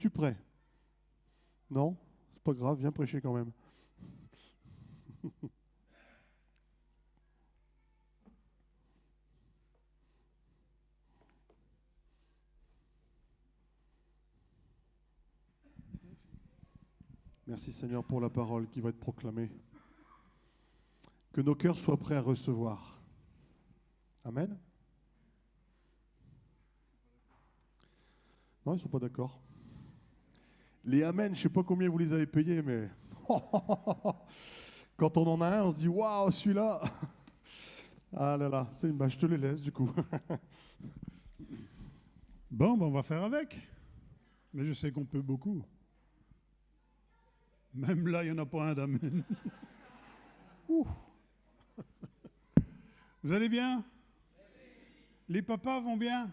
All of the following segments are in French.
Es-tu prêt? Non? C'est pas grave, viens prêcher quand même. Merci Seigneur pour la parole qui va être proclamée. Que nos cœurs soient prêts à recevoir. Amen. Non, ils ne sont pas d'accord. Les Amen, je ne sais pas combien vous les avez payés, mais quand on en a un, on se dit waouh, celui-là. Ah là là, je te les laisse du coup. Bon, ben on va faire avec. Mais je sais qu'on peut beaucoup. Même là, il n'y en a pas un d'amen. Ouh. Vous allez bien? Les papas vont bien?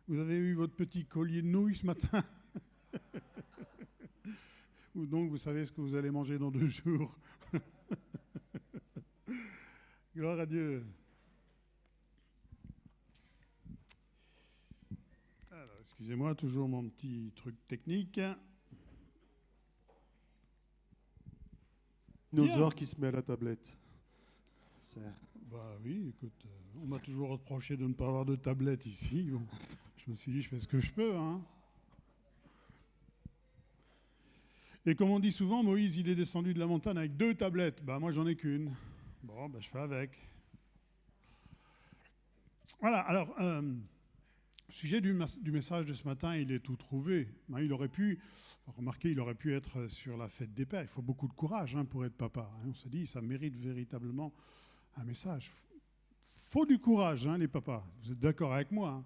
Vous avez eu votre petit collier de nouilles ce matin? Ou donc vous savez ce que vous allez manger dans 2 jours? Gloire à Dieu. Alors, excusez-moi, toujours mon petit truc technique. Dinosaure qui se met à la tablette. Bah oui, écoute, on m'a toujours reproché de ne pas avoir de tablette ici. Bon, je me suis dit, je fais ce que je peux, hein. Et comme on dit souvent, Moïse, il est descendu de la montagne avec 2 tablettes. Bah moi, j'en ai qu'une. Bon, bah je fais avec. Voilà, alors, le sujet du message de ce matin, il est tout trouvé. Il aurait pu, remarquez, il aurait pu être sur la fête des pères. Il faut beaucoup de courage pour être papa. On se dit, ça mérite véritablement un message. Faut du courage, les papas. Vous êtes d'accord avec moi, hein?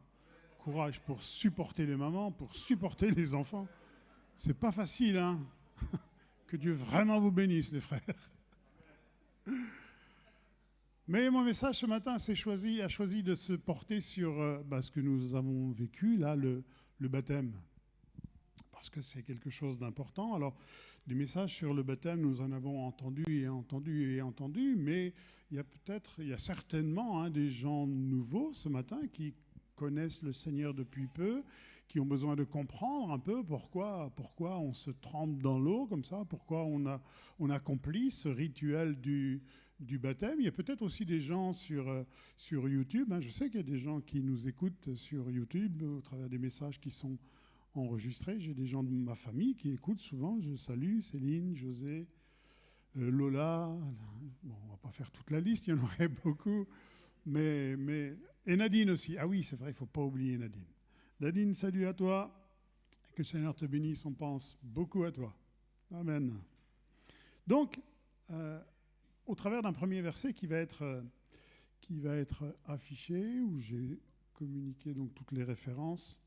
Courage pour supporter les mamans, pour supporter les enfants. C'est pas facile, hein? Que Dieu vraiment vous bénisse, les frères. Mais mon message ce matin a choisi de se porter sur ce que nous avons vécu, là, le baptême. Parce que c'est quelque chose d'important. Alors, des messages sur le baptême, nous en avons entendu et entendu et entendu, mais il y a certainement des gens nouveaux ce matin qui connaissent le Seigneur depuis peu, qui ont besoin de comprendre un peu pourquoi on se trempe dans l'eau comme ça, pourquoi on accomplit ce rituel du baptême. Il y a peut-être aussi des gens sur YouTube. Je sais qu'il y a des gens qui nous écoutent sur YouTube au travers des messages qui sont enregistrés. J'ai des gens de ma famille qui écoutent souvent. Je salue Céline, José, Lola. Bon, on ne va pas faire toute la liste, il y en aurait beaucoup. Et Nadine aussi. Ah oui, c'est vrai, il ne faut pas oublier Nadine. Nadine, salut à toi. Que le Seigneur te bénisse, on pense beaucoup à toi. Amen. Donc, au travers d'un premier verset qui va être affiché, où j'ai communiqué donc toutes les références,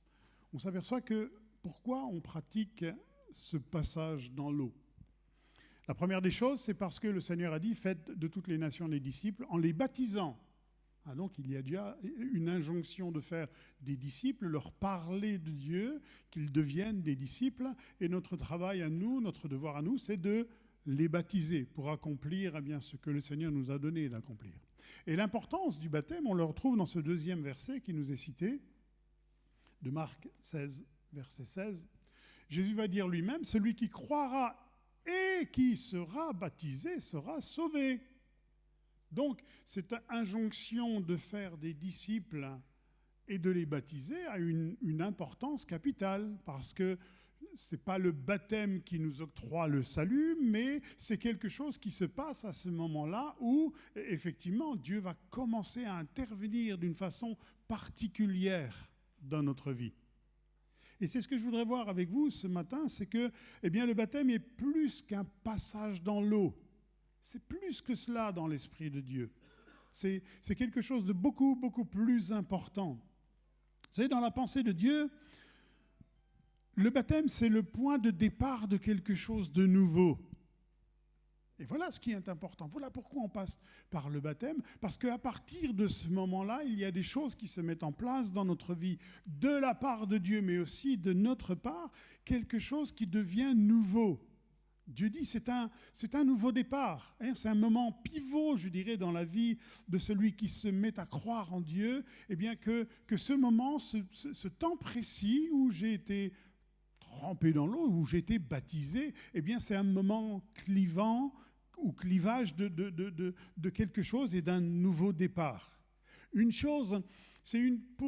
on s'aperçoit que pourquoi on pratique ce passage dans l'eau. La première des choses, c'est parce que le Seigneur a dit « Faites de toutes les nations des disciples en les baptisant ». Donc il y a déjà une injonction de faire des disciples, leur parler de Dieu, qu'ils deviennent des disciples. Et notre travail à nous, notre devoir à nous, c'est de les baptiser pour accomplir ce que le Seigneur nous a donné d'accomplir. Et l'importance du baptême, on le retrouve dans ce 2e verset qui nous est cité, de Marc 16, verset 16. Jésus va dire lui-même, celui qui croira et qui sera baptisé sera sauvé. Donc, cette injonction de faire des disciples et de les baptiser a une importance capitale, parce que ce n'est pas le baptême qui nous octroie le salut, mais c'est quelque chose qui se passe à ce moment-là où, effectivement, Dieu va commencer à intervenir d'une façon particulière dans notre vie. Et c'est ce que je voudrais voir avec vous ce matin, c'est que le baptême est plus qu'un passage dans l'eau. C'est plus que cela dans l'Esprit de Dieu. C'est quelque chose de beaucoup, beaucoup plus important. Vous savez, dans la pensée de Dieu, le baptême, c'est le point de départ de quelque chose de nouveau. Et voilà ce qui est important. Voilà pourquoi on passe par le baptême. Parce qu'à partir de ce moment-là, il y a des choses qui se mettent en place dans notre vie, de la part de Dieu, mais aussi de notre part, quelque chose qui devient nouveau. Dieu dit c'est un nouveau départ. C'est un moment pivot, je dirais, dans la vie de celui qui se met à croire en Dieu. Que ce moment, ce temps précis où j'ai été trempé dans l'eau, où j'ai été baptisé, eh bien c'est un moment clivant ou clivage de quelque chose et d'un nouveau départ. Une chose,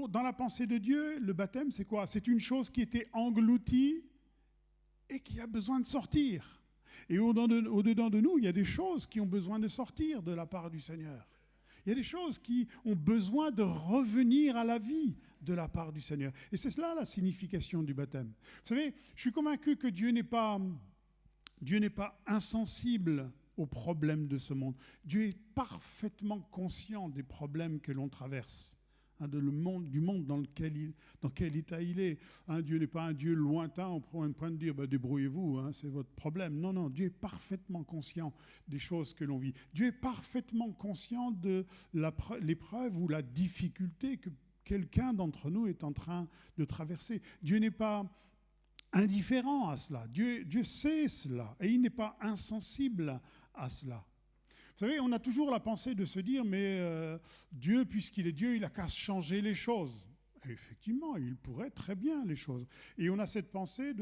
dans la pensée de Dieu, le baptême, c'est quoi? C'est une chose qui était engloutie et qui a besoin de sortir. Et au-dedans de nous, il y a des choses qui ont besoin de sortir de la part du Seigneur. Il y a des choses qui ont besoin de revenir à la vie de la part du Seigneur. Et c'est cela la signification du baptême. Vous savez, je suis convaincu que Dieu n'est pas insensible aux problèmes de ce monde. Dieu est parfaitement conscient des problèmes que l'on traverse, du monde dans quel état il est. Dieu n'est pas un Dieu lointain, on prend un point de dire débrouillez-vous, c'est votre problème. Non, non, Dieu est parfaitement conscient des choses que l'on vit. Dieu est parfaitement conscient de l'épreuve ou la difficulté que quelqu'un d'entre nous est en train de traverser. Dieu n'est pas indifférent à cela. Dieu sait cela et il n'est pas insensible à cela. Vous savez, on a toujours la pensée de se dire, mais Dieu, puisqu'il est Dieu, il n'a qu'à changer les choses. Et effectivement, il pourrait très bien les choses. Et on a cette pensée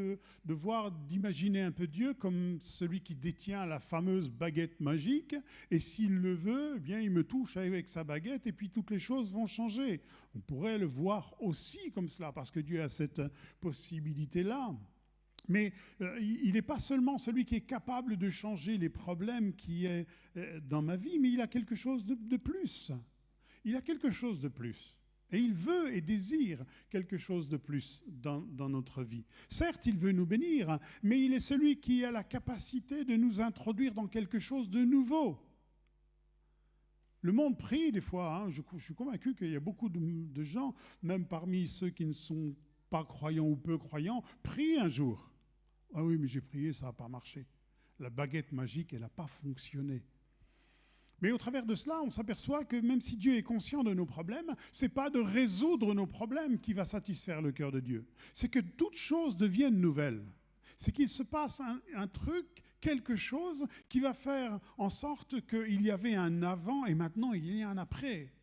d'imaginer un peu Dieu comme celui qui détient la fameuse baguette magique. Et s'il le veut, eh bien, il me touche avec sa baguette et puis toutes les choses vont changer. On pourrait le voir aussi comme cela, parce que Dieu a cette possibilité-là. Mais il n'est pas seulement celui qui est capable de changer les problèmes qui est dans ma vie, mais il a quelque chose de plus. Il a quelque chose de plus. Et il veut et désire quelque chose de plus dans notre vie. Certes, il veut nous bénir, mais il est celui qui a la capacité de nous introduire dans quelque chose de nouveau. Le monde prie des fois. Je suis convaincu qu'il y a beaucoup de gens, même parmi ceux qui ne sont pas croyants ou peu croyants, prient un jour. Ah oui, mais j'ai prié, ça n'a pas marché. La baguette magique, elle n'a pas fonctionné. Mais au travers de cela, on s'aperçoit que même si Dieu est conscient de nos problèmes, ce n'est pas de résoudre nos problèmes qui va satisfaire le cœur de Dieu. C'est que toutes choses deviennent nouvelles. C'est qu'il se passe un truc, quelque chose qui va faire en sorte qu'il y avait un avant et maintenant il y a un après.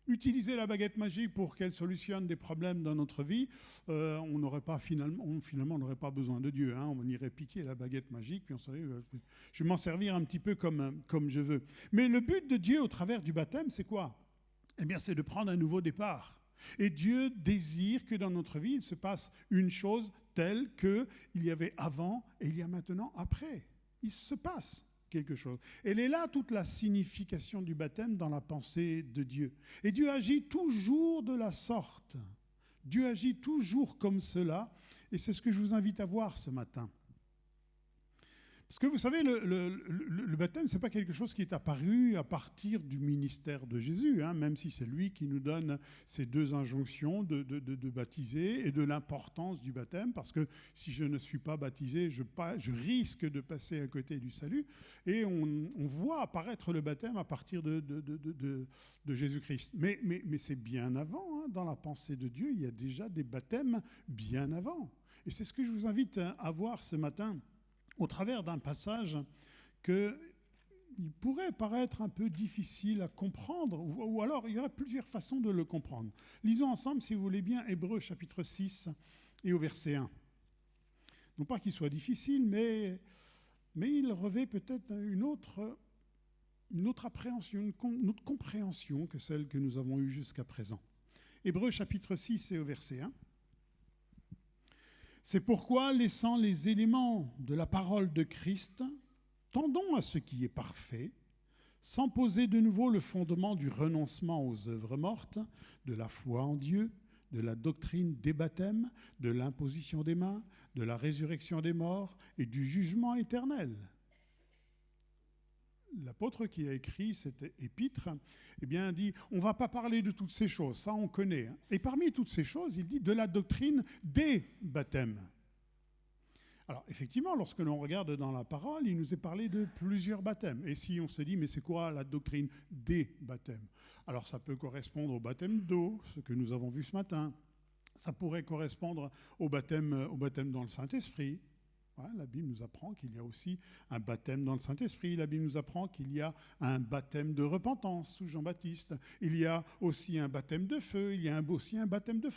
Utiliser la baguette magique pour qu'elle solutionne des problèmes dans notre vie, on n'aurait pas finalement on n'aurait pas besoin de Dieu. On irait piquer la baguette magique, puis on serait, je vais m'en servir un petit peu comme je veux. Mais le but de Dieu au travers du baptême, c'est quoi? Eh bien, c'est de prendre un nouveau départ. Et Dieu désire que dans notre vie, il se passe une chose telle qu'il y avait avant et il y a maintenant après. Il se passe quelque chose. Elle est là toute la signification du baptême dans la pensée de Dieu. Et Dieu agit toujours de la sorte. Dieu agit toujours comme cela. Et c'est ce que je vous invite à voir ce matin. Parce que vous savez, le baptême, ce n'est pas quelque chose qui est apparu à partir du ministère de Jésus, même si c'est lui qui nous donne ces deux injonctions de baptiser et de l'importance du baptême, parce que si je ne suis pas baptisé, je risque de passer à côté du salut. Et on voit apparaître le baptême à partir de Jésus-Christ. Mais c'est bien avant, dans la pensée de Dieu, il y a déjà des baptêmes bien avant. Et c'est ce que je vous invite à voir ce matin, au travers d'un passage qu'il pourrait paraître un peu difficile à comprendre, ou alors il y aurait plusieurs façons de le comprendre. Lisons ensemble, si vous voulez bien, Hébreux chapitre 6 et au verset 1. Non pas qu'il soit difficile, mais il revêt peut-être une autre appréhension, une autre compréhension que celle que nous avons eue jusqu'à présent. Hébreux chapitre 6 et au verset 1. C'est pourquoi, laissant les éléments de la parole de Christ, tendons à ce qui est parfait, sans poser de nouveau le fondement du renoncement aux œuvres mortes, de la foi en Dieu, de la doctrine des baptêmes, de l'imposition des mains, de la résurrection des morts et du jugement éternel. L'apôtre qui a écrit cette épître, dit, on ne va pas parler de toutes ces choses, ça on connaît. Et parmi toutes ces choses, il dit de la doctrine des baptêmes. Alors effectivement, lorsque l'on regarde dans la parole, il nous est parlé de plusieurs baptêmes. Et si on se dit, mais c'est quoi la doctrine des baptêmes? Alors ça peut correspondre au baptême d'eau, ce que nous avons vu ce matin. Ça pourrait correspondre au baptême dans le Saint-Esprit. Ouais, la Bible nous apprend qu'il y a aussi un baptême dans le Saint-Esprit. La Bible nous apprend qu'il y a un baptême de repentance sous Jean-Baptiste. Il y a aussi un baptême de feu. Il y a aussi un baptême de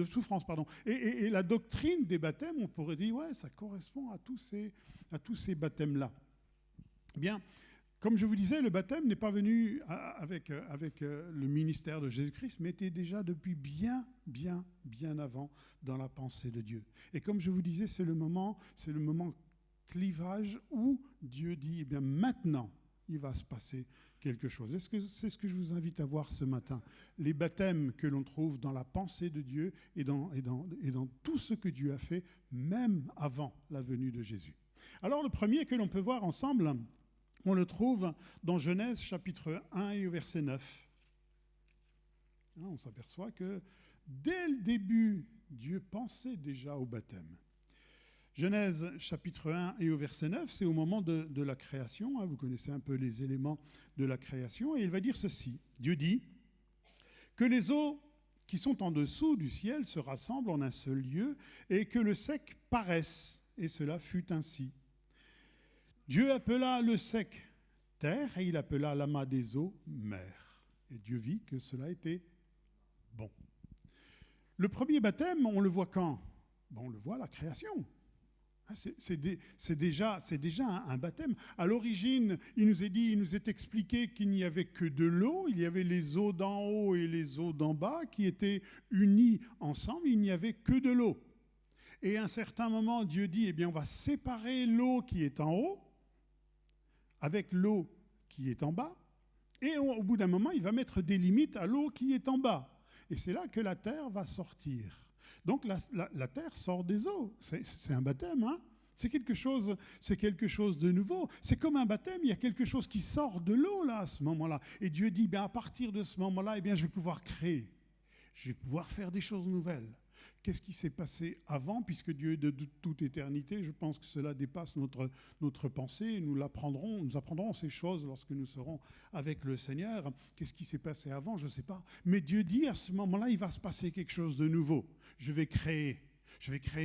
souffrance. Et la doctrine des baptêmes, on pourrait dire, ouais, ça correspond à tous ces baptêmes-là. Bien, comme je vous disais, le baptême n'est pas venu avec le ministère de Jésus-Christ, mais était déjà depuis bien avant dans la pensée de Dieu. Et comme je vous disais, c'est le moment clivage où Dieu dit, eh bien maintenant, il va se passer quelque chose. C'est ce que je vous invite à voir ce matin. Les baptêmes que l'on trouve dans la pensée de Dieu et dans tout ce que Dieu a fait, même avant la venue de Jésus. Alors le premier que l'on peut voir ensemble, on le trouve dans Genèse chapitre 1 et au verset 9. On s'aperçoit que dès le début, Dieu pensait déjà au baptême. Genèse chapitre 1 et au verset 9, c'est au moment de la création. Vous connaissez un peu les éléments de la création. Et il va dire ceci. Dieu dit que les eaux qui sont en dessous du ciel se rassemblent en un seul lieu et que le sec paraisse. Et cela fut ainsi. Dieu appela le sec terre et il appela l'amas des eaux mer. Et Dieu vit que cela était bon. Le premier baptême, on le voit quand ? On le voit à la création. C'est déjà un baptême. À l'origine, il nous est expliqué qu'il n'y avait que de l'eau. Il y avait les eaux d'en haut et les eaux d'en bas qui étaient unies ensemble. Il n'y avait que de l'eau. Et à un certain moment, Dieu dit, eh bien, on va séparer l'eau qui est en haut avec l'eau qui est en bas, et au bout d'un moment, il va mettre des limites à l'eau qui est en bas. Et c'est là que la terre va sortir. Donc la terre sort des eaux. C'est un baptême, hein ? C'est quelque chose de nouveau. C'est comme un baptême, il y a quelque chose qui sort de l'eau là, à ce moment-là. Et Dieu dit, bien, à partir de ce moment-là, eh bien, je vais pouvoir créer. Je vais pouvoir faire des choses nouvelles. Qu'est-ce qui s'est passé avant, puisque Dieu est de toute éternité, je pense que cela dépasse notre pensée. Nous apprendrons ces choses lorsque nous serons avec le Seigneur. Qu'est-ce qui s'est passé avant, je ne sais pas. Mais Dieu dit, à ce moment-là, il va se passer quelque chose de nouveau. Je vais créer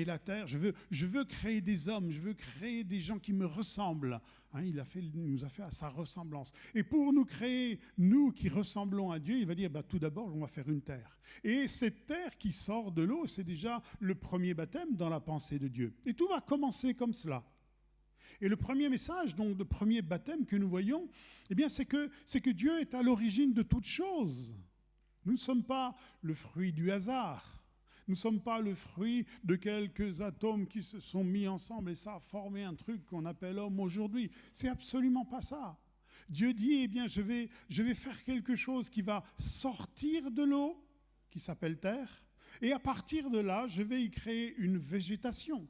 la terre, je veux créer des hommes, je veux créer des gens qui me ressemblent. Il nous a fait à sa ressemblance. Et pour nous créer, nous qui ressemblons à Dieu, il va dire, tout d'abord, on va faire une terre. Et cette terre qui sort de l'eau, c'est déjà le premier baptême dans la pensée de Dieu. Et tout va commencer comme cela. Et le premier message, donc le premier baptême que nous voyons, eh bien, c'est que Dieu est à l'origine de toutes choses. Nous ne sommes pas le fruit du hasard. Nous ne sommes pas le fruit de quelques atomes qui se sont mis ensemble et ça a formé un truc qu'on appelle homme aujourd'hui. C'est absolument pas ça. Dieu dit, eh bien, je vais faire quelque chose qui va sortir de l'eau, qui s'appelle terre, et à partir de là, je vais y créer une végétation.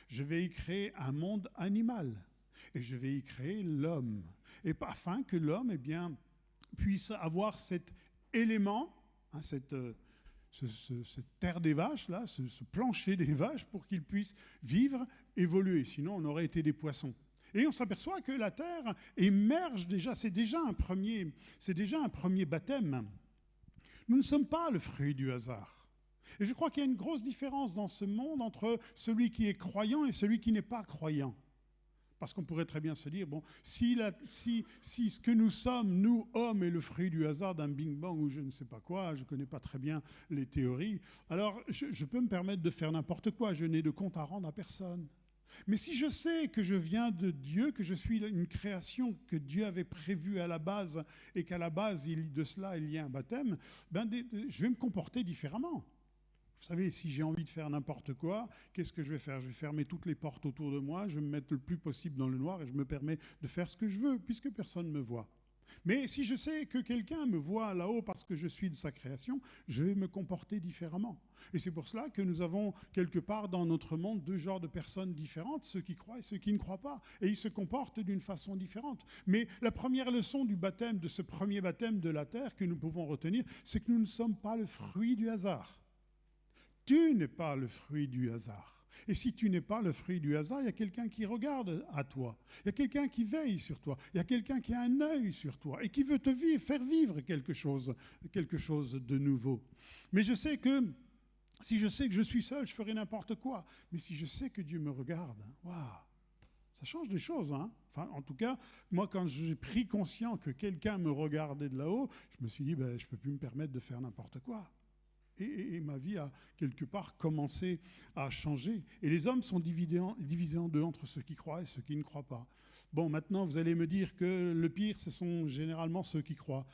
Je vais y créer un monde animal. Et je vais y créer l'homme. Et afin que l'homme, eh bien, puisse avoir cet élément, cette terre des vaches, là, ce plancher des vaches, pour qu'ils puissent vivre, évoluer. Sinon, on aurait été des poissons. Et on s'aperçoit que la terre émerge déjà, c'est déjà un premier baptême. Nous ne sommes pas le fruit du hasard. Et je crois qu'il y a une grosse différence dans ce monde entre celui qui est croyant et celui qui n'est pas croyant. Parce qu'on pourrait très bien se dire, si ce que nous sommes, nous, hommes, est le fruit du hasard d'un Big Bang ou je ne sais pas quoi, je ne connais pas très bien les théories, alors je peux me permettre de faire n'importe quoi, je n'ai de compte à rendre à personne. Mais si je sais que je viens de Dieu, que je suis une création que Dieu avait prévue à la base et qu'à la base de cela il y a un baptême, je vais me comporter différemment. Vous savez, si j'ai envie de faire n'importe quoi, qu'est-ce que je vais faire ? Je vais fermer toutes les portes autour de moi, je vais me mettre le plus possible dans le noir et je me permets de faire ce que je veux, puisque personne ne me voit. Mais si je sais que quelqu'un me voit là-haut parce que je suis de sa création, je vais me comporter différemment. Et c'est pour cela que nous avons quelque part dans notre monde deux genres de personnes différentes, ceux qui croient et ceux qui ne croient pas. Et ils se comportent d'une façon différente. Mais la première leçon du baptême, de ce premier baptême de la terre que nous pouvons retenir, c'est que nous ne sommes pas le fruit du hasard. Tu n'es pas le fruit du hasard. Et si tu n'es pas le fruit du hasard, il y a quelqu'un qui regarde à toi. Il y a quelqu'un qui veille sur toi. Il y a quelqu'un qui a un œil sur toi et qui veut faire vivre quelque chose de nouveau. Mais je sais que Si je sais que je suis seul, je ferai n'importe quoi. Mais si je sais que Dieu me regarde, waouh, ça change des choses. Hein. Enfin, en tout cas, moi, quand j'ai pris conscience que quelqu'un me regardait de là-haut, je me suis dit, je ne peux plus me permettre de faire n'importe quoi. Et ma vie a quelque part commencé à changer. Et les hommes sont divisés en deux, entre ceux qui croient et ceux qui ne croient pas. Bon, maintenant, vous allez me dire que le pire, ce sont généralement ceux qui croient.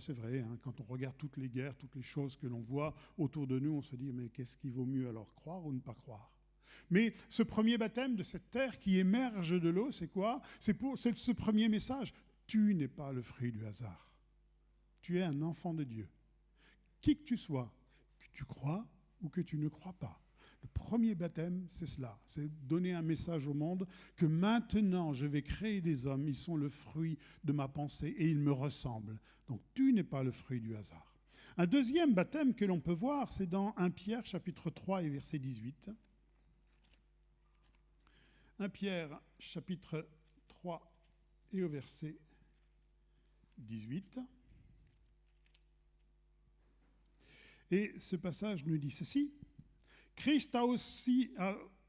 C'est vrai, hein, quand on regarde toutes les guerres, toutes les choses que l'on voit autour de nous, on se dit, mais qu'est-ce qu'il vaut mieux alors, croire ou ne pas croire? Mais ce premier baptême de cette terre qui émerge de l'eau, c'est quoi? C'est ce premier message. Tu n'es pas le fruit du hasard. Tu es un enfant de Dieu. Qui que tu sois, que tu crois ou que tu ne crois pas. Le premier baptême, c'est cela. C'est donner un message au monde que maintenant, je vais créer des hommes. Ils sont le fruit de ma pensée et ils me ressemblent. Donc, tu n'es pas le fruit du hasard. Un deuxième baptême que l'on peut voir, c'est dans 1 Pierre, chapitre 3 et verset 18. 1 Pierre, chapitre 3 et au verset 18. Et ce passage nous dit ceci. Christ a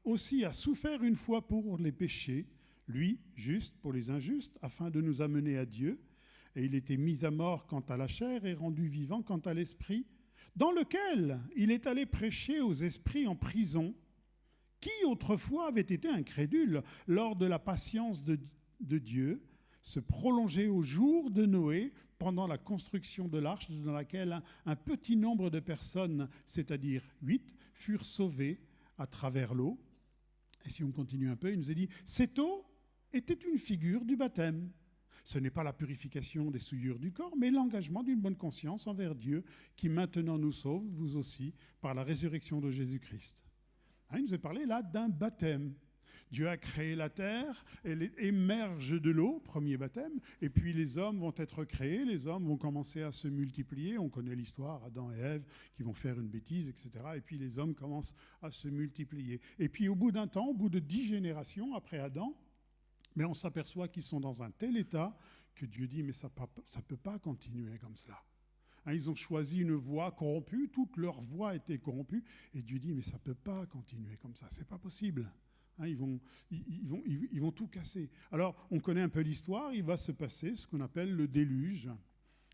aussi souffert une fois pour les péchés, lui, juste pour les injustes, afin de nous amener à Dieu. Et il était mis à mort quant à la chair et rendu vivant quant à l'esprit, dans lequel il est allé prêcher aux esprits en prison, qui autrefois avaient été incrédules lors de la patience de Dieu, se prolongeait au jour de Noé, pendant la construction de l'arche, dans laquelle un petit nombre de personnes, c'est-à-dire 8, furent sauvées à travers l'eau. Et si on continue un peu, il nous est dit, cette eau était une figure du baptême. Ce n'est pas la purification des souillures du corps, mais l'engagement d'une bonne conscience envers Dieu, qui maintenant nous sauve, vous aussi, par la résurrection de Jésus-Christ. Il nous est parlé là d'un baptême. Dieu a créé la terre, elle émerge de l'eau, premier baptême, et puis les hommes vont être créés, les hommes vont commencer à se multiplier. On connaît l'histoire, Adam et Ève qui vont faire une bêtise, etc. Et puis les hommes commencent à se multiplier. Et puis au bout d'un temps, au bout de 10 générations après Adam, mais on s'aperçoit qu'ils sont dans un tel état que Dieu dit, mais ça ne peut pas continuer comme cela. Ils ont choisi une voie corrompue, toute leur voie était corrompue, et Dieu dit, mais ça ne peut pas continuer comme ça, c'est pas possible. Ils vont tout casser. Alors, on connaît un peu l'histoire, il va se passer ce qu'on appelle le déluge.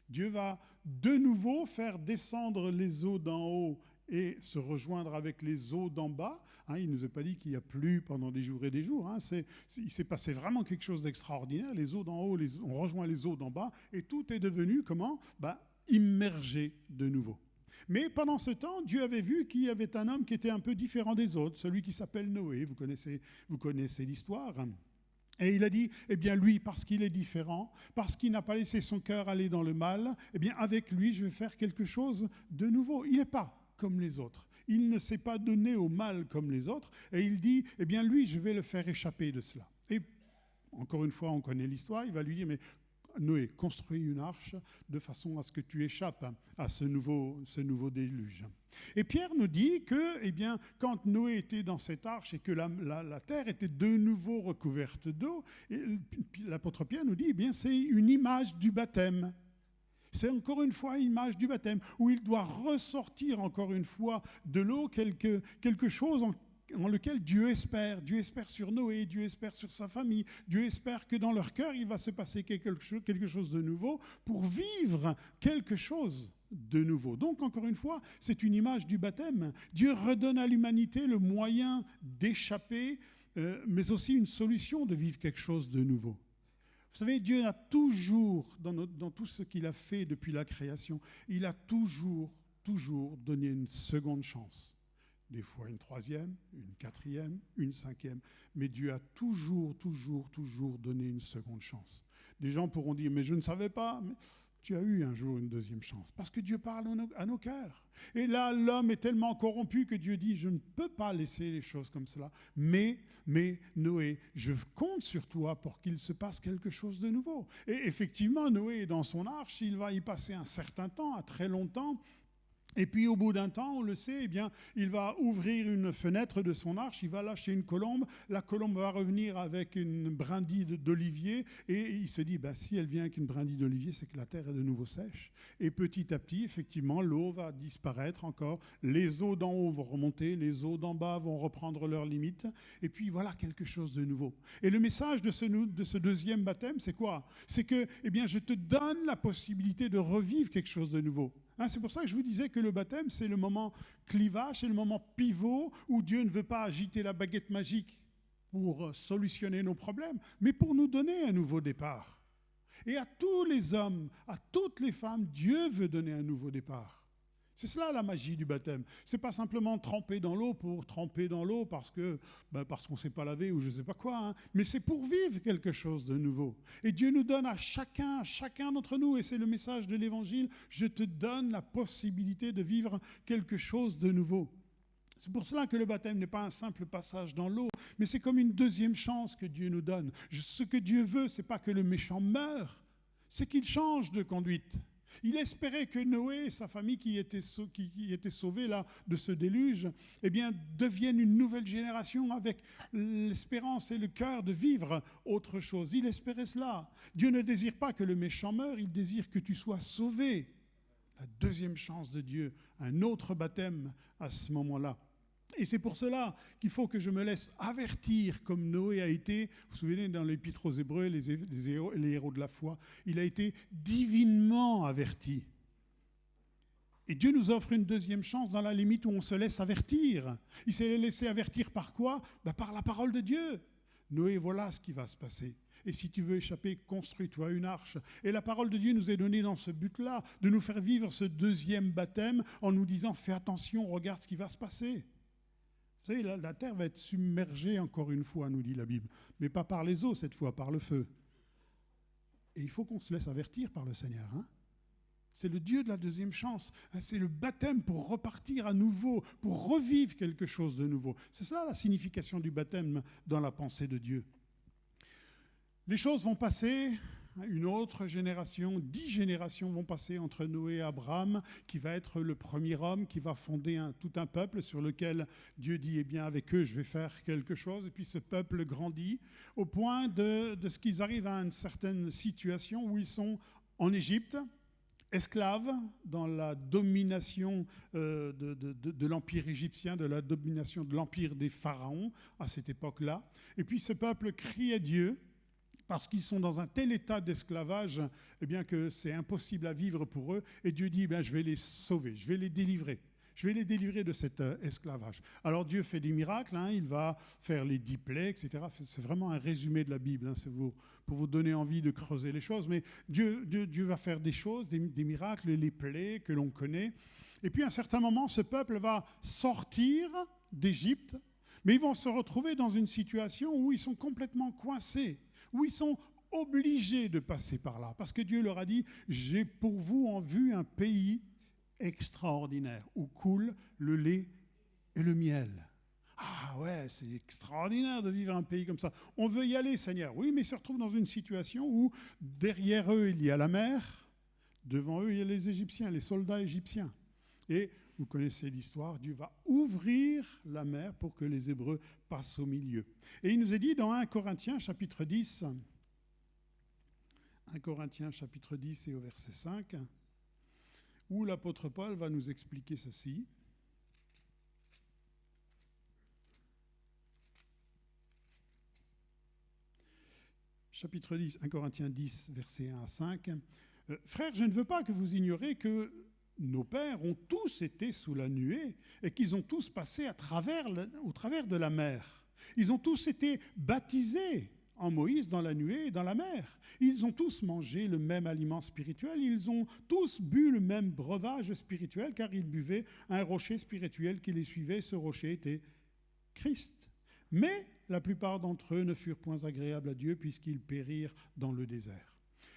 Dieu va de nouveau faire descendre les eaux d'en haut et se rejoindre avec les eaux d'en bas. Il ne nous a pas dit qu'il n'y a plu pendant des jours et des jours. Il s'est passé vraiment quelque chose d'extraordinaire. Les eaux d'en haut, on rejoint les eaux d'en bas, et tout est devenu, comment ? Immergé de nouveau. Mais pendant ce temps, Dieu avait vu qu'il y avait un homme qui était un peu différent des autres, celui qui s'appelle Noé. Vous connaissez l'histoire. Et il a dit, lui, parce qu'il est différent, parce qu'il n'a pas laissé son cœur aller dans le mal, avec lui, je vais faire quelque chose de nouveau. Il n'est pas comme les autres. Il ne s'est pas donné au mal comme les autres. Et il dit, lui, je vais le faire échapper de cela. Et encore une fois, on connaît l'histoire. Il va lui dire, mais Noé, construis une arche de façon à ce que tu échappes à ce nouveau déluge. Et Pierre nous dit que, quand Noé était dans cette arche et que la terre était de nouveau recouverte d'eau, l'apôtre Pierre nous dit, c'est une image du baptême. C'est encore une fois une image du baptême, où il doit ressortir encore une fois de l'eau quelque chose en lequel Dieu espère sur Noé, Dieu espère sur sa famille, Dieu espère que dans leur cœur, il va se passer quelque chose de nouveau pour vivre quelque chose de nouveau. Donc, encore une fois, c'est une image du baptême. Dieu redonne à l'humanité le moyen d'échapper, mais aussi une solution de vivre quelque chose de nouveau. Vous savez, Dieu a toujours, dans tout ce qu'il a fait depuis la création, il a toujours donné une seconde chance. Des fois une troisième, une quatrième, une cinquième. Mais Dieu a toujours donné une seconde chance. Des gens pourront dire, mais je ne savais pas. Mais tu as eu un jour une deuxième chance. Parce que Dieu parle à nos cœurs. Et là, l'homme est tellement corrompu que Dieu dit, je ne peux pas laisser les choses comme cela. Mais Noé, je compte sur toi pour qu'il se passe quelque chose de nouveau. Et effectivement, Noé, dans son arche, il va y passer un certain temps, très longtemps. Et puis au bout d'un temps, on le sait, eh bien, il va ouvrir une fenêtre de son arche, il va lâcher une colombe, la colombe va revenir avec une brindille d'olivier, et il se dit, si elle vient avec une brindille d'olivier, c'est que la terre est de nouveau sèche. Et petit à petit, effectivement, l'eau va disparaître encore, les eaux d'en haut vont remonter, les eaux d'en bas vont reprendre leurs limites, et puis voilà quelque chose de nouveau. Et le message de ce deuxième baptême, c'est quoi? C'est que, eh bien, je te donne la possibilité de revivre quelque chose de nouveau. C'est pour ça que je vous disais que le baptême, c'est le moment clivage, c'est le moment pivot où Dieu ne veut pas agiter la baguette magique pour solutionner nos problèmes, mais pour nous donner un nouveau départ. Et à tous les hommes, à toutes les femmes, Dieu veut donner un nouveau départ. C'est cela la magie du baptême. Ce n'est pas simplement tremper dans l'eau pour tremper dans l'eau parce qu'on ne s'est pas lavé ou je ne sais pas quoi, mais c'est pour vivre quelque chose de nouveau. Et Dieu nous donne à chacun d'entre nous, et c'est le message de l'Évangile, je te donne la possibilité de vivre quelque chose de nouveau. C'est pour cela que le baptême n'est pas un simple passage dans l'eau, mais c'est comme une deuxième chance que Dieu nous donne. Ce que Dieu veut, ce n'est pas que le méchant meure, c'est qu'il change de conduite. Il espérait que Noé et sa famille qui étaient sauvés là, de ce déluge, deviennent une nouvelle génération avec l'espérance et le cœur de vivre autre chose. Il espérait cela. Dieu ne désire pas que le méchant meure, il désire que tu sois sauvé. La deuxième chance de Dieu, un autre baptême à ce moment-là. Et c'est pour cela qu'il faut que je me laisse avertir comme Noé a été. Vous vous souvenez, dans l'Épître aux Hébreux, les héros de la foi, il a été divinement averti. Et Dieu nous offre une deuxième chance dans la limite où on se laisse avertir. Il s'est laissé avertir par quoi? Par la parole de Dieu. Noé, voilà ce qui va se passer. Et si tu veux échapper, construis-toi une arche. Et la parole de Dieu nous est donnée dans ce but-là, de nous faire vivre ce deuxième baptême en nous disant, fais attention, regarde ce qui va se passer. Vous savez, la terre va être submergée encore une fois, nous dit la Bible. Mais pas par les eaux cette fois, par le feu. Et il faut qu'on se laisse avertir par le Seigneur. C'est le Dieu de la deuxième chance. C'est le baptême pour repartir à nouveau, pour revivre quelque chose de nouveau. C'est cela la signification du baptême dans la pensée de Dieu. Les choses vont passer, une autre génération, 10 générations vont passer entre Noé et Abraham, qui va être le premier homme, qui va fonder tout un peuple sur lequel Dieu dit, avec eux, je vais faire quelque chose. Et puis ce peuple grandit au point de ce qu'ils arrivent à une certaine situation où ils sont en Égypte, esclaves dans la domination de l'empire égyptien, de la domination de l'empire des pharaons à cette époque-là. Et puis ce peuple crie à Dieu, parce qu'ils sont dans un tel état d'esclavage que c'est impossible à vivre pour eux. Et Dieu dit, je vais les sauver, je vais les délivrer. Je vais les délivrer de cet esclavage. Alors Dieu fait des miracles, il va faire les 10 plaies, etc. C'est vraiment un résumé de la Bible, c'est pour vous donner envie de creuser les choses. Mais Dieu va faire des choses, des miracles, les plaies que l'on connaît. Et puis à un certain moment, ce peuple va sortir d'Égypte, mais ils vont se retrouver dans une situation où ils sont complètement coincés, où ils sont obligés de passer par là. Parce que Dieu leur a dit, j'ai pour vous en vue un pays extraordinaire, où coule le lait et le miel. Ah ouais, c'est extraordinaire de vivre un pays comme ça. On veut y aller, Seigneur. Oui, mais ils se retrouvent dans une situation où derrière eux, il y a la mer, devant eux, il y a les Égyptiens, les soldats égyptiens. Et vous connaissez l'histoire, Dieu va ouvrir la mer pour que les Hébreux passent au milieu. Et il nous est dit dans 1 Corinthiens chapitre 10, 1 Corinthiens chapitre 10 et au verset 5, où l'apôtre Paul va nous expliquer ceci. Chapitre 10, 1 Corinthiens 10, versets 1 à 5. Frères, je ne veux pas que vous ignoriez que nos pères ont tous été sous la nuée et qu'ils ont tous passé au travers de la mer. Ils ont tous été baptisés en Moïse dans la nuée et dans la mer. Ils ont tous mangé le même aliment spirituel, ils ont tous bu le même breuvage spirituel car ils buvaient un rocher spirituel qui les suivait. Ce rocher était Christ. Mais la plupart d'entre eux ne furent point agréables à Dieu puisqu'ils périrent dans le désert.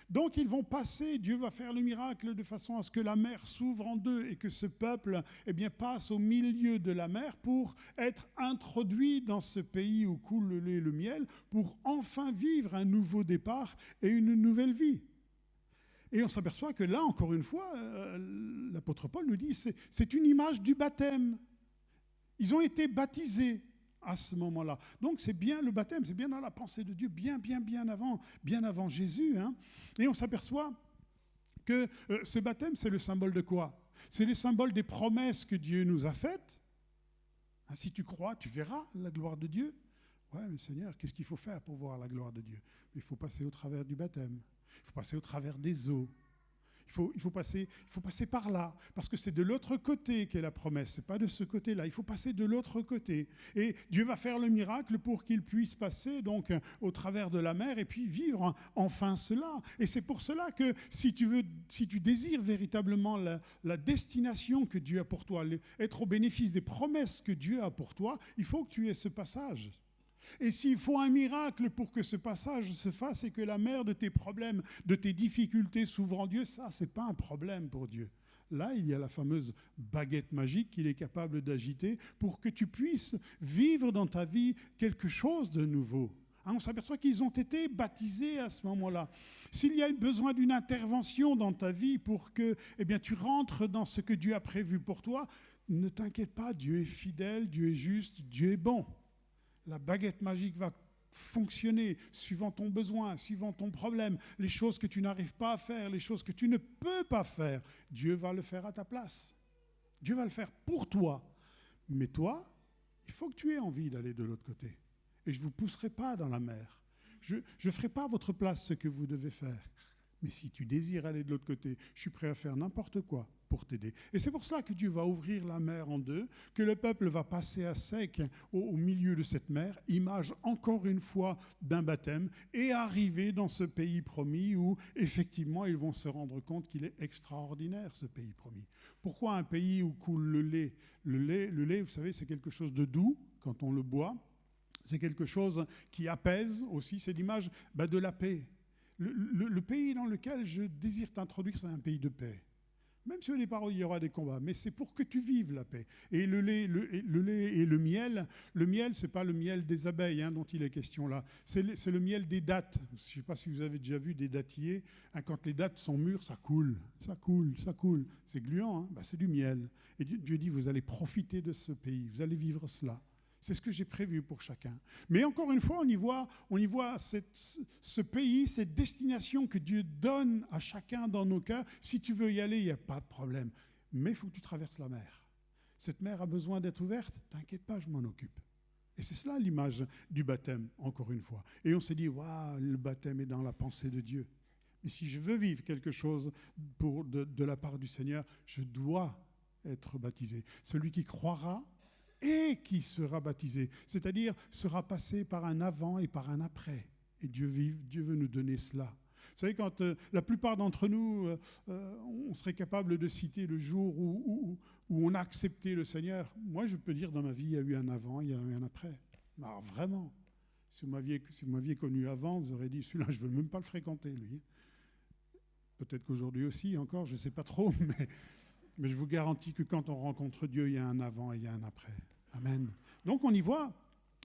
Donc ils vont passer, Dieu va faire le miracle de façon à ce que la mer s'ouvre en deux et que ce peuple passe au milieu de la mer pour être introduit dans ce pays où coule le lait et le miel, pour enfin vivre un nouveau départ et une nouvelle vie. Et on s'aperçoit que là, encore une fois, l'apôtre Paul nous dit, c'est une image du baptême. Ils ont été baptisés à ce moment-là. Donc c'est bien le baptême, c'est bien dans la pensée de Dieu, bien avant Jésus. Hein. Et on s'aperçoit que ce baptême, c'est le symbole de quoi? C'est le symbole des promesses que Dieu nous a faites. Hein, si tu crois, tu verras la gloire de Dieu. Ouais, mais Seigneur, qu'est-ce qu'il faut faire pour voir la gloire de Dieu? Il faut passer au travers du baptême. Il faut passer au travers des eaux. Il faut passer par là, parce que c'est de l'autre côté qu'est la promesse, ce n'est pas de ce côté-là. Il faut passer de l'autre côté. Et Dieu va faire le miracle pour qu'il puisse passer donc au travers de la mer et puis vivre enfin cela. Et c'est pour cela que si tu désires véritablement la destination que Dieu a pour toi, être au bénéfice des promesses que Dieu a pour toi, il faut que tu aies ce passage. Et s'il faut un miracle pour que ce passage se fasse et que la mer de tes problèmes, de tes difficultés s'ouvre en Dieu, ça, ce n'est pas un problème pour Dieu. Là, il y a la fameuse baguette magique qu'il est capable d'agiter pour que tu puisses vivre dans ta vie quelque chose de nouveau. Hein, on s'aperçoit qu'ils ont été baptisés à ce moment-là. S'il y a besoin d'une intervention dans ta vie pour que tu rentres dans ce que Dieu a prévu pour toi, ne t'inquiète pas, Dieu est fidèle, Dieu est juste, Dieu est bon. La baguette magique va fonctionner suivant ton besoin, suivant ton problème. Les choses que tu n'arrives pas à faire, les choses que tu ne peux pas faire, Dieu va le faire à ta place. Dieu va le faire pour toi. Mais toi, il faut que tu aies envie d'aller de l'autre côté. Et je ne vous pousserai pas dans la mer. Je ne ferai pas à votre place ce que vous devez faire. Mais si tu désires aller de l'autre côté, je suis prêt à faire n'importe quoi pour t'aider. Et c'est pour cela que Dieu va ouvrir la mer en deux, que le peuple va passer à sec au milieu de cette mer, image encore une fois d'un baptême, et arriver dans ce pays promis où effectivement ils vont se rendre compte qu'il est extraordinaire ce pays promis. Pourquoi un pays où coule le lait? Le lait, vous savez, c'est quelque chose de doux quand on le boit. C'est quelque chose qui apaise aussi, c'est l'image de la paix. Le pays dans lequel je désire t'introduire, c'est un pays de paix. Même si au départ, il y aura des combats, mais c'est pour que tu vives la paix. Et le lait et le miel, ce n'est pas le miel des abeilles dont il est question là, c'est le miel des dattes. Je ne sais pas si vous avez déjà vu des dattiers, quand les dattes sont mûres, ça coule. C'est gluant, c'est du miel. Et Dieu dit, vous allez profiter de ce pays, vous allez vivre cela. C'est ce que j'ai prévu pour chacun. Mais encore une fois, on y voit ce pays, cette destination que Dieu donne à chacun dans nos cœurs. Si tu veux y aller, il n'y a pas de problème. Mais il faut que tu traverses la mer. Cette mer a besoin d'être ouverte. T'inquiète pas, je m'en occupe. Et c'est cela l'image du baptême, encore une fois. Et on s'est dit, waouh, le baptême est dans la pensée de Dieu. Mais si je veux vivre quelque chose de la part du Seigneur, je dois être baptisé. Celui qui croira et qui sera baptisé, c'est-à-dire sera passé par un avant et par un après. Et Dieu veut nous donner cela. Vous savez, quand la plupart d'entre nous, on serait capable de citer le jour où on a accepté le Seigneur. Moi, je peux dire, dans ma vie, il y a eu un avant, il y a eu un après. Alors vraiment, si vous m'aviez connu avant, vous aurez dit, celui-là, je ne veux même pas le fréquenter, lui. Peut-être qu'aujourd'hui aussi, encore, je ne sais pas trop, mais je vous garantis que quand on rencontre Dieu, il y a un avant et il y a un après. Amen. Donc on y voit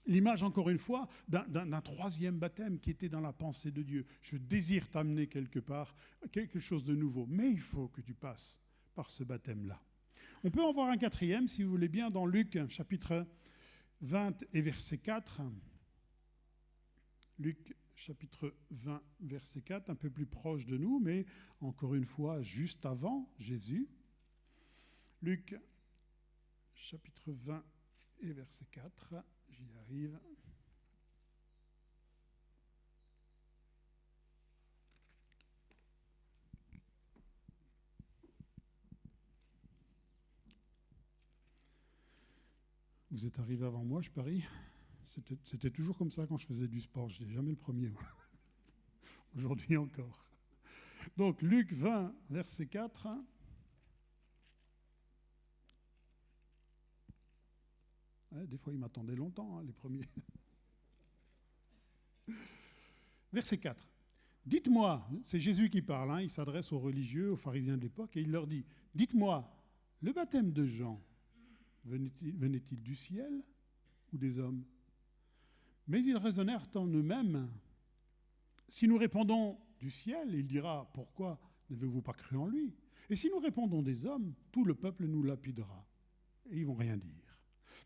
l'image, encore une fois, d'un troisième baptême qui était dans la pensée de Dieu. Je désire t'amener quelque part, quelque chose de nouveau. Mais il faut que tu passes par ce baptême-là. On peut en voir un quatrième, si vous voulez bien, dans Luc, chapitre 20 et verset 4. Luc, chapitre 20, verset 4, un peu plus proche de nous, mais encore une fois, juste avant Jésus. Luc, chapitre 20 et verset 4, j'y arrive. Vous êtes arrivé avant moi, je parie. C'était toujours comme ça quand je faisais du sport. Je n'étais jamais le premier, moi. Aujourd'hui encore. Donc, Luc 20, verset 4. Ouais, des fois, ils m'attendaient longtemps, les premiers. Verset 4. Dites-moi, c'est Jésus qui parle, il s'adresse aux religieux, aux pharisiens de l'époque, et il leur dit, dites-moi, le baptême de Jean, venait-il du ciel ou des hommes? Mais ils raisonnèrent en eux-mêmes. Si nous répondons du ciel, il dira, pourquoi N'avez-vous pas cru en lui? Et si nous répondons des hommes, tout le peuple nous lapidera. Et ils ne vont rien dire.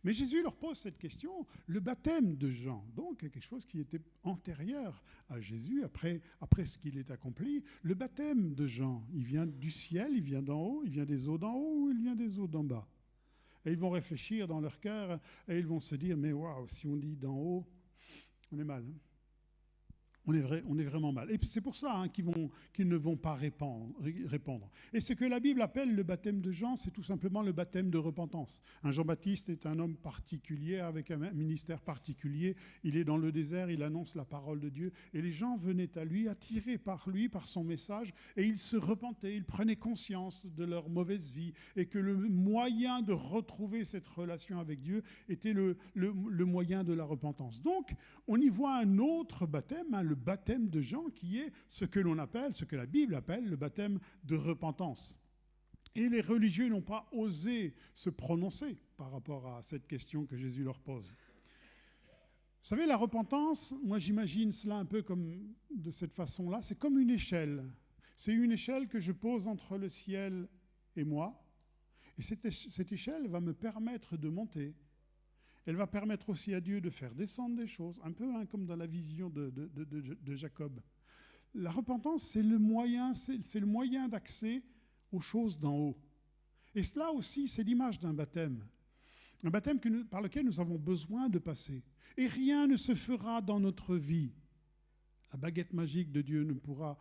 Mais Jésus leur pose cette question. Le baptême de Jean, donc quelque chose qui était antérieur à Jésus, après ce qu'il ait accompli. Le baptême de Jean, il vient du ciel, il vient d'en haut, il vient des eaux d'en haut ou il vient des eaux d'en bas? Et ils vont réfléchir dans leur cœur et ils vont se dire, mais waouh, si on dit d'en haut, on est mal. Hein. On est vraiment mal. Et c'est pour ça qu'ils ne vont pas répondre. Et ce que la Bible appelle le baptême de Jean, c'est tout simplement le baptême de repentance. Un Jean-Baptiste est un homme particulier, avec un ministère particulier. Il est dans le désert, il annonce la parole de Dieu. Et les gens venaient à lui, attirés par lui, par son message, et ils se repentaient, ils prenaient conscience de leur mauvaise vie, et que le moyen de retrouver cette relation avec Dieu était le moyen de la repentance. Donc, on y voit un autre baptême, le baptême de Jean, qui est ce que l'on appelle, ce que la Bible appelle le baptême de repentance. Et les religieux n'ont pas osé se prononcer par rapport à cette question que Jésus leur pose. Vous savez, la repentance, moi j'imagine cela un peu comme de cette façon-là, c'est comme une échelle. C'est une échelle que je pose entre le ciel et moi. Et cette échelle va me permettre de monter. Elle va permettre aussi à Dieu de faire descendre des choses, un peu comme dans la vision de Jacob. La repentance, c'est le moyen d'accès aux choses d'en haut. Et cela aussi, c'est l'image d'un baptême. Un baptême par lequel nous avons besoin de passer. Et rien ne se fera dans notre vie. La baguette magique de Dieu ne pourra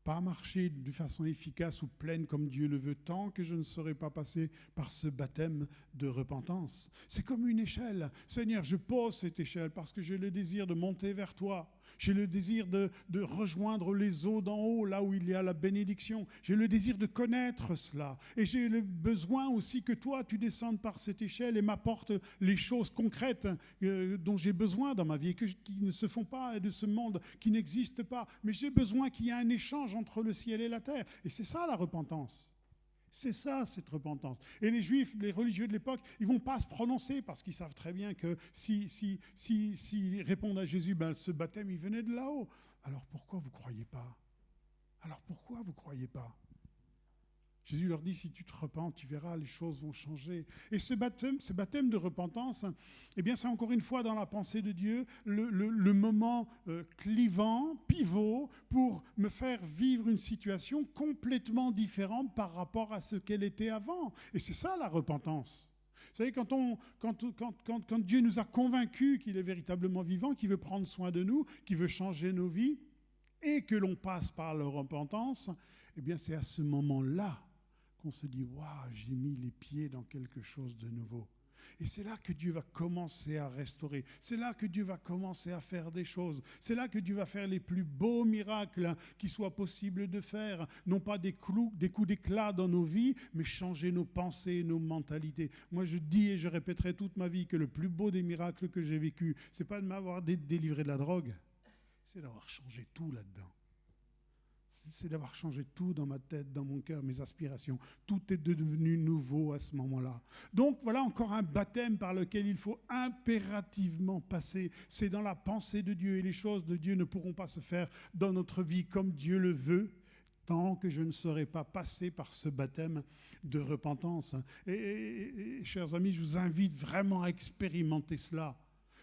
pas marcher de façon efficace ou pleine comme Dieu le veut, tant que je ne serai pas passé par ce baptême de repentance. C'est comme une échelle. Seigneur, je pose cette échelle parce que j'ai le désir de monter vers toi. J'ai le désir de rejoindre les eaux d'en haut, là où il y a la bénédiction. J'ai le désir de connaître cela. Et j'ai le besoin aussi que toi, tu descendes par cette échelle et m'apportes les choses concrètes dont j'ai besoin dans ma vie, qui ne se font pas, et de ce monde qui n'existe pas. Mais j'ai besoin qu'il y ait un échange entre le ciel et la terre. Et c'est ça la repentance. C'est ça, cette repentance. Et les Juifs, les religieux de l'époque, ils ne vont pas se prononcer parce qu'ils savent très bien que s'ils répondent à Jésus, ce baptême, il venait de là-haut. Alors pourquoi vous ne croyez pas? Alors pourquoi vous ne croyez pas? Jésus leur dit, si tu te repens, tu verras, les choses vont changer. Et ce baptême de repentance, eh bien, c'est encore une fois dans la pensée de Dieu le moment clivant, pivot, pour me faire vivre une situation complètement différente par rapport à ce qu'elle était avant. Et c'est ça la repentance. Vous savez, quand Dieu nous a convaincus qu'il est véritablement vivant, qu'il veut prendre soin de nous, qu'il veut changer nos vies, et que l'on passe par la repentance, eh bien, c'est à ce moment-là qu'on se dit « Waouh, j'ai mis les pieds dans quelque chose de nouveau ». Et c'est là que Dieu va commencer à restaurer. C'est là que Dieu va commencer à faire des choses. C'est là que Dieu va faire les plus beaux miracles qu'il soit possible de faire. Non pas des coups d'éclat dans nos vies, mais changer nos pensées, nos mentalités. Moi, je dis et je répéterai toute ma vie que le plus beau des miracles que j'ai vécu, c'est pas de m'avoir délivré de la drogue, c'est d'avoir changé tout là-dedans. C'est d'avoir changé tout dans ma tête, dans mon cœur, mes aspirations. Tout est devenu nouveau à ce moment-là. Donc voilà encore un baptême par lequel il faut impérativement passer. C'est dans la pensée de Dieu, et les choses de Dieu ne pourront pas se faire dans notre vie comme Dieu le veut, tant que je ne serai pas passé par ce baptême de repentance. Et chers amis, je vous invite vraiment à expérimenter cela.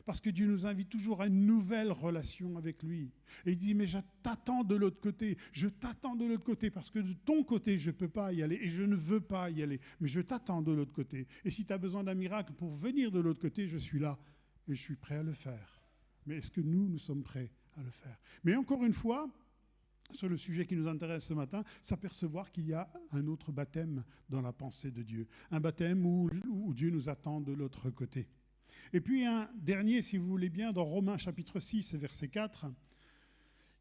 Parce que Dieu nous invite toujours à une nouvelle relation avec lui. Et il dit, mais je t'attends de l'autre côté. Je t'attends de l'autre côté parce que de ton côté, je ne peux pas y aller et je ne veux pas y aller. Mais je t'attends de l'autre côté. Et si tu as besoin d'un miracle pour venir de l'autre côté, je suis là et je suis prêt à le faire. Mais est-ce que nous sommes prêts à le faire? Mais encore une fois, sur le sujet qui nous intéresse ce matin, s'apercevoir qu'il y a un autre baptême dans la pensée de Dieu. Un baptême où Dieu nous attend de l'autre côté. Et puis un dernier, si vous voulez bien, dans Romains chapitre 6, verset 4.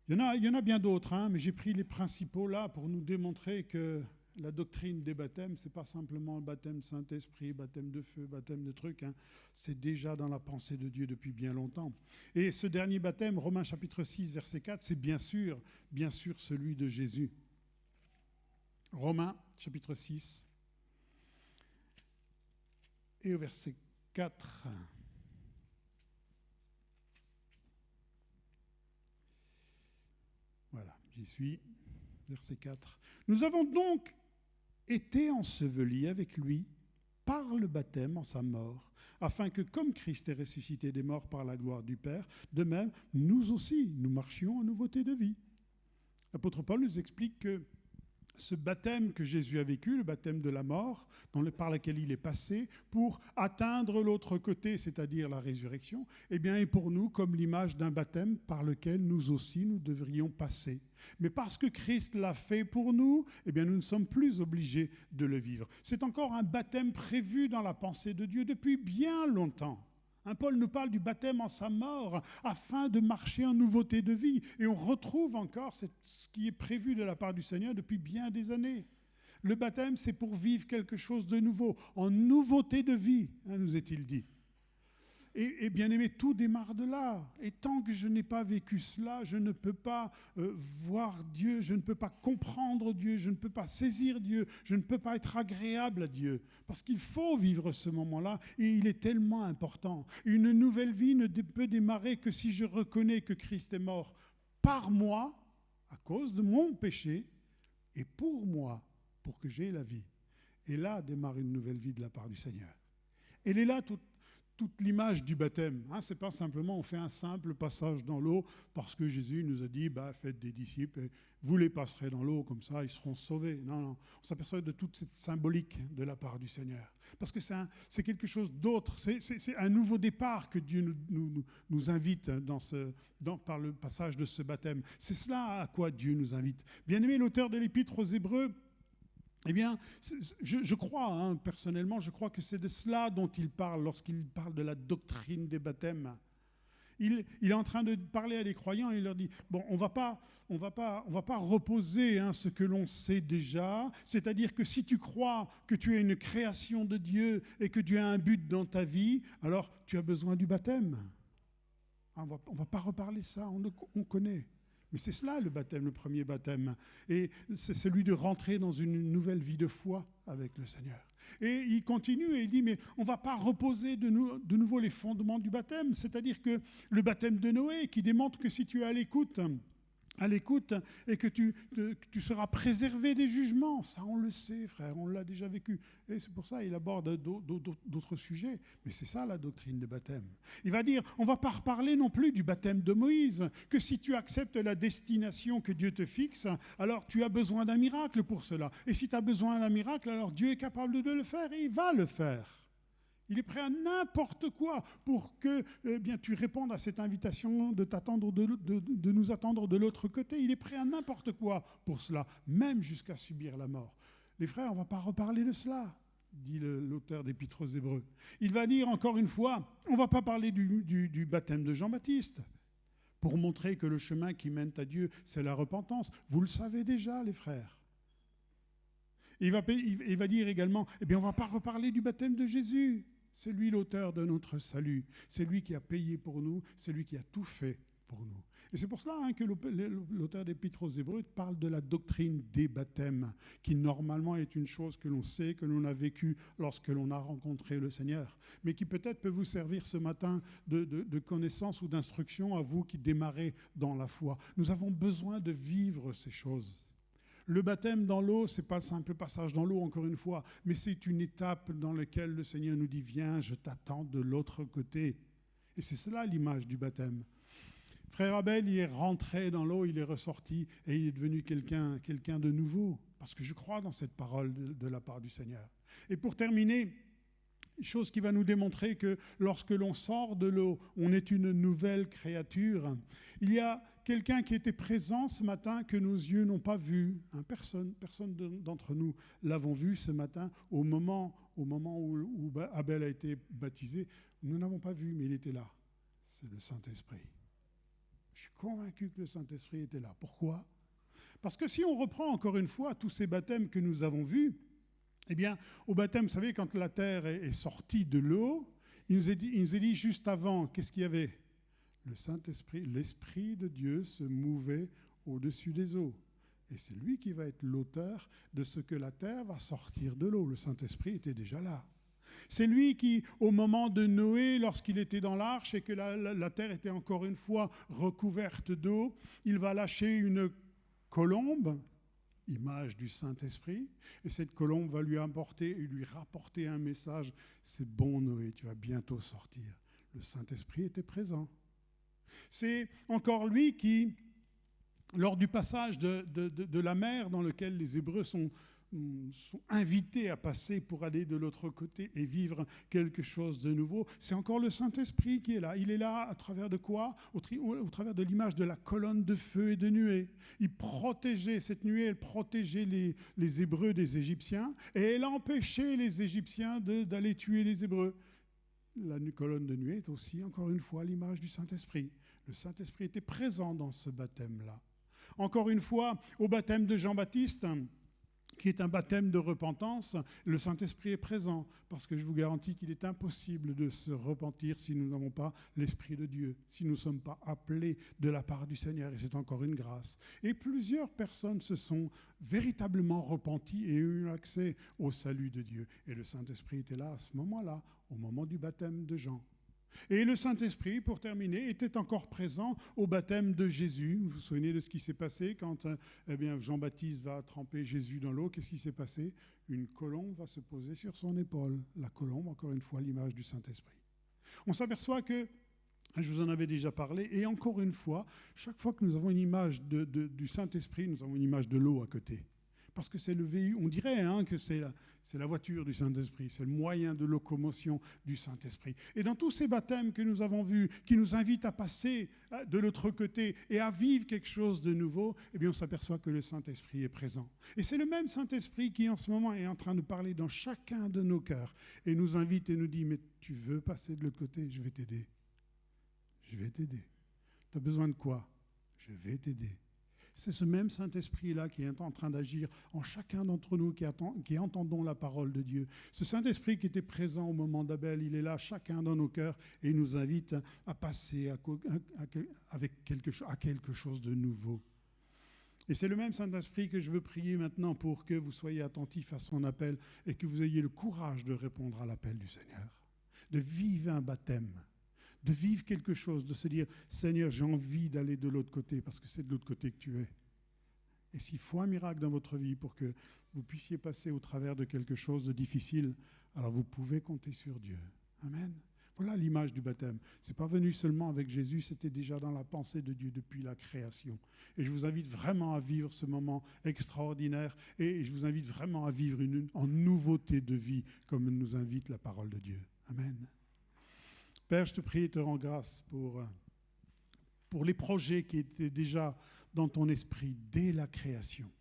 Il y en a bien d'autres, mais j'ai pris les principaux là pour nous démontrer que la doctrine des baptêmes, ce n'est pas simplement le baptême Saint-Esprit, baptême de feu, baptême de trucs. C'est déjà dans la pensée de Dieu depuis bien longtemps. Et ce dernier baptême, Romains chapitre 6, verset 4, c'est bien sûr celui de Jésus. Romains chapitre 6 et au verset 4. Voilà, j'y suis. verset 4. « Nous avons donc été ensevelis avec lui par le baptême en sa mort, afin que, comme Christ est ressuscité des morts par la gloire du Père, de même, nous aussi, nous marchions en nouveauté de vie. » L'apôtre Paul nous explique que ce baptême que Jésus a vécu, le baptême de la mort, par lequel il est passé, pour atteindre l'autre côté, c'est-à-dire la résurrection, eh bien, est pour nous comme l'image d'un baptême par lequel nous aussi, nous devrions passer. Mais parce que Christ l'a fait pour nous, eh bien, nous ne sommes plus obligés de le vivre. C'est encore un baptême prévu dans la pensée de Dieu depuis bien longtemps. Paul nous parle du baptême en sa mort afin de marcher en nouveauté de vie. Et on retrouve encore ce qui est prévu de la part du Seigneur depuis bien des années. Le baptême, c'est pour vivre quelque chose de nouveau, en nouveauté de vie, nous est-il dit. Et bien aimé, tout démarre de là. Et tant que je n'ai pas vécu cela, je ne peux pas voir Dieu, je ne peux pas comprendre Dieu, je ne peux pas saisir Dieu, je ne peux pas être agréable à Dieu. Parce qu'il faut vivre ce moment-là et il est tellement important. Une nouvelle vie ne peut démarrer que si je reconnais que Christ est mort par moi, à cause de mon péché, et pour moi, pour que j'aie la vie. Et là démarre une nouvelle vie de la part du Seigneur. Elle est là toute l'image du baptême. Ce n'est pas simplement on fait un simple passage dans l'eau parce que Jésus nous a dit faites des disciples et vous les passerez dans l'eau, comme ça ils seront sauvés. Non. On s'aperçoit de toute cette symbolique de la part du Seigneur. Parce que c'est quelque chose d'autre. C'est un nouveau départ que Dieu nous invite par le passage de ce baptême. C'est cela à quoi Dieu nous invite. Bien-aimé, l'auteur de l'Épître aux Hébreux, eh bien, je crois, personnellement, je crois que c'est de cela dont il parle lorsqu'il parle de la doctrine des baptêmes. Il est en train de parler à des croyants et il leur dit, on va pas reposer ce que l'on sait déjà, c'est-à-dire que si tu crois que tu es une création de Dieu et que Dieu a un but dans ta vie, alors tu as besoin du baptême. On va pas reparler ça, on connaît. Mais c'est cela le baptême, le premier baptême. Et c'est celui de rentrer dans une nouvelle vie de foi avec le Seigneur. Et il continue et il dit, mais on ne va pas reposer de nouveau les fondements du baptême. C'est-à-dire que le baptême de Noé, qui démontre que si tu es à l'écoute et que tu seras préservé des jugements. Ça, on le sait, frère, on l'a déjà vécu. Et c'est pour ça qu'il aborde d'autres sujets. Mais c'est ça la doctrine du baptême. Il va dire, on ne va pas reparler non plus du baptême de Moïse, que si tu acceptes la destination que Dieu te fixe, alors tu as besoin d'un miracle pour cela. Et si tu as besoin d'un miracle, alors Dieu est capable de le faire et il va le faire. Il est prêt à n'importe quoi pour que tu répondes à cette invitation de nous attendre de l'autre côté. Il est prêt à n'importe quoi pour cela, même jusqu'à subir la mort. Les frères, on ne va pas reparler de cela, dit l'auteur d'Épître aux Hébreux. Il va dire encore une fois, on ne va pas parler du baptême de Jean-Baptiste pour montrer que le chemin qui mène à Dieu, c'est la repentance. Vous le savez déjà, les frères. Il va dire également, on ne va pas reparler du baptême de Jésus. C'est lui l'auteur de notre salut. C'est lui qui a payé pour nous. C'est lui qui a tout fait pour nous. Et c'est pour cela que l'auteur d'Épître aux Hébreux parle de la doctrine des baptêmes, qui normalement est une chose que l'on sait, que l'on a vécue lorsque l'on a rencontré le Seigneur, mais qui peut-être peut vous servir ce matin de connaissance ou d'instruction à vous qui démarrez dans la foi. Nous avons besoin de vivre ces choses. Le baptême dans l'eau, ce n'est pas le simple passage dans l'eau, encore une fois, mais c'est une étape dans laquelle le Seigneur nous dit « Viens, je t'attends de l'autre côté ». Et c'est cela l'image du baptême. Frère Abel, il est rentré dans l'eau, il est ressorti et il est devenu quelqu'un de nouveau, parce que je crois dans cette parole de la part du Seigneur. Et pour terminer, chose qui va nous démontrer que lorsque l'on sort de l'eau, on est une nouvelle créature. Il y a quelqu'un qui était présent ce matin que nos yeux n'ont pas vu. Personne d'entre nous l'avons vu ce matin au moment où Abel a été baptisé. Nous n'avons pas vu, mais il était là. C'est le Saint-Esprit. Je suis convaincu que le Saint-Esprit était là. Pourquoi ? Parce que si on reprend encore une fois tous ces baptêmes que nous avons vus, eh bien, au baptême, vous savez, quand la terre est sortie de l'eau, il nous est dit juste avant, qu'est-ce qu'il y avait ? Le Saint-Esprit, l'Esprit de Dieu se mouvait au-dessus des eaux. Et c'est lui qui va être l'auteur de ce que la terre va sortir de l'eau. Le Saint-Esprit était déjà là. C'est lui qui, au moment de Noé, lorsqu'il était dans l'arche et que la terre était encore une fois recouverte d'eau, il va lâcher une colombe image du Saint-Esprit, et cette colombe va lui apporter et lui rapporter un message. C'est bon, Noé, tu vas bientôt sortir. Le Saint-Esprit était présent. C'est encore lui qui, lors du passage de la mer dans lequel les Hébreux sont invités à passer pour aller de l'autre côté et vivre quelque chose de nouveau, c'est encore le Saint-Esprit qui est là. Il est là à travers de quoi ? Au travers de l'image de la colonne de feu et de nuée. Il protégeait, cette nuée, elle protégeait les Hébreux des Égyptiens et elle empêchait les Égyptiens d'aller tuer les Hébreux. La colonne de nuée est aussi, encore une fois, l'image du Saint-Esprit. Le Saint-Esprit était présent dans ce baptême-là. Encore une fois, au baptême de Jean-Baptiste, qui est un baptême de repentance, le Saint-Esprit est présent, parce que je vous garantis qu'il est impossible de se repentir si nous n'avons pas l'Esprit de Dieu, si nous ne sommes pas appelés de la part du Seigneur, et c'est encore une grâce. Et plusieurs personnes se sont véritablement repenties et ont eu accès au salut de Dieu. Et le Saint-Esprit était là à ce moment-là, au moment du baptême de Jean. Et le Saint-Esprit, pour terminer, était encore présent au baptême de Jésus. Vous vous souvenez de ce qui s'est passé quand Jean-Baptiste va tremper Jésus dans l'eau. Qu'est-ce qui s'est passé ? Une colombe va se poser sur son épaule. La colombe, encore une fois, l'image du Saint-Esprit. On s'aperçoit que, je vous en avais déjà parlé, et encore une fois, chaque fois que nous avons une image du Saint-Esprit, nous avons une image de l'eau à côté. Parce que c'est le véhicule, on dirait que c'est la voiture du Saint-Esprit, c'est le moyen de locomotion du Saint-Esprit. Et dans tous ces baptêmes que nous avons vus, qui nous invitent à passer de l'autre côté et à vivre quelque chose de nouveau, eh bien on s'aperçoit que le Saint-Esprit est présent. Et c'est le même Saint-Esprit qui en ce moment est en train de parler dans chacun de nos cœurs et nous invite et nous dit, mais tu veux passer de l'autre côté ? Je vais t'aider. Je vais t'aider. Tu as besoin de quoi ? Je vais t'aider. C'est ce même Saint-Esprit-là qui est en train d'agir en chacun d'entre nous qui entendons la parole de Dieu. Ce Saint-Esprit qui était présent au moment d'Abel, il est là chacun dans nos cœurs et il nous invite à passer à quelque chose de nouveau. Et c'est le même Saint-Esprit que je veux prier maintenant pour que vous soyez attentifs à son appel et que vous ayez le courage de répondre à l'appel du Seigneur, de vivre un baptême, de vivre quelque chose, de se dire « Seigneur, j'ai envie d'aller de l'autre côté parce que c'est de l'autre côté que tu es. » Et s'il faut un miracle dans votre vie pour que vous puissiez passer au travers de quelque chose de difficile, alors vous pouvez compter sur Dieu. Amen. Voilà l'image du baptême. Ce n'est pas venu seulement avec Jésus, c'était déjà dans la pensée de Dieu depuis la création. Et je vous invite vraiment à vivre ce moment extraordinaire et je vous invite vraiment à vivre en nouveauté de vie comme nous invite la parole de Dieu. Amen. Père, je te prie et te rends grâce pour les projets qui étaient déjà dans ton esprit dès la création.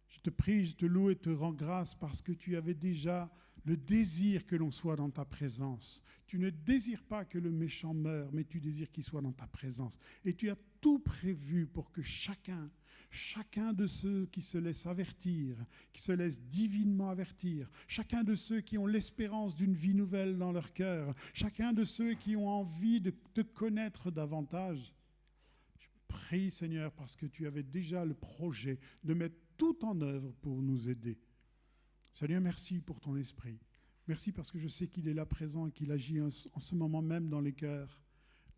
Je te prie, je te loue et te rends grâce parce que tu avais déjà le désir que l'on soit dans ta présence. Tu ne désires pas que le méchant meure, mais tu désires qu'il soit dans ta présence. Et tu as tout prévu pour que chacun de ceux qui se laissent avertir, qui se laissent divinement avertir, chacun de ceux qui ont l'espérance d'une vie nouvelle dans leur cœur, chacun de ceux qui ont envie de te connaître davantage, je prie, Seigneur, parce que tu avais déjà le projet de mettre tout en œuvre pour nous aider. Seigneur, merci pour ton esprit. Merci parce que je sais qu'il est là présent et qu'il agit en ce moment même dans les cœurs,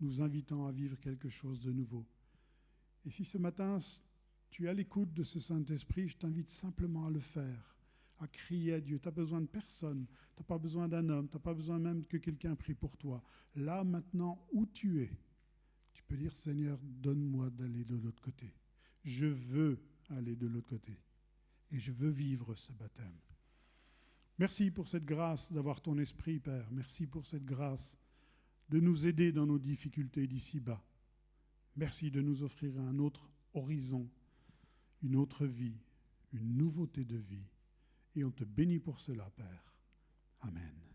nous invitant à vivre quelque chose de nouveau. Et si ce matin, tu es à l'écoute de ce Saint-Esprit, je t'invite simplement à le faire, à crier à Dieu. Tu n'as besoin de personne, tu n'as pas besoin d'un homme, tu n'as pas besoin même que quelqu'un prie pour toi. Là, maintenant, où tu es, tu peux dire, Seigneur, donne-moi d'aller de l'autre côté. Je veux aller de l'autre côté et je veux vivre ce baptême. Merci pour cette grâce d'avoir ton esprit, Père. Merci pour cette grâce de nous aider dans nos difficultés d'ici-bas. Merci de nous offrir un autre horizon, une autre vie, une nouveauté de vie. Et on te bénit pour cela, Père. Amen.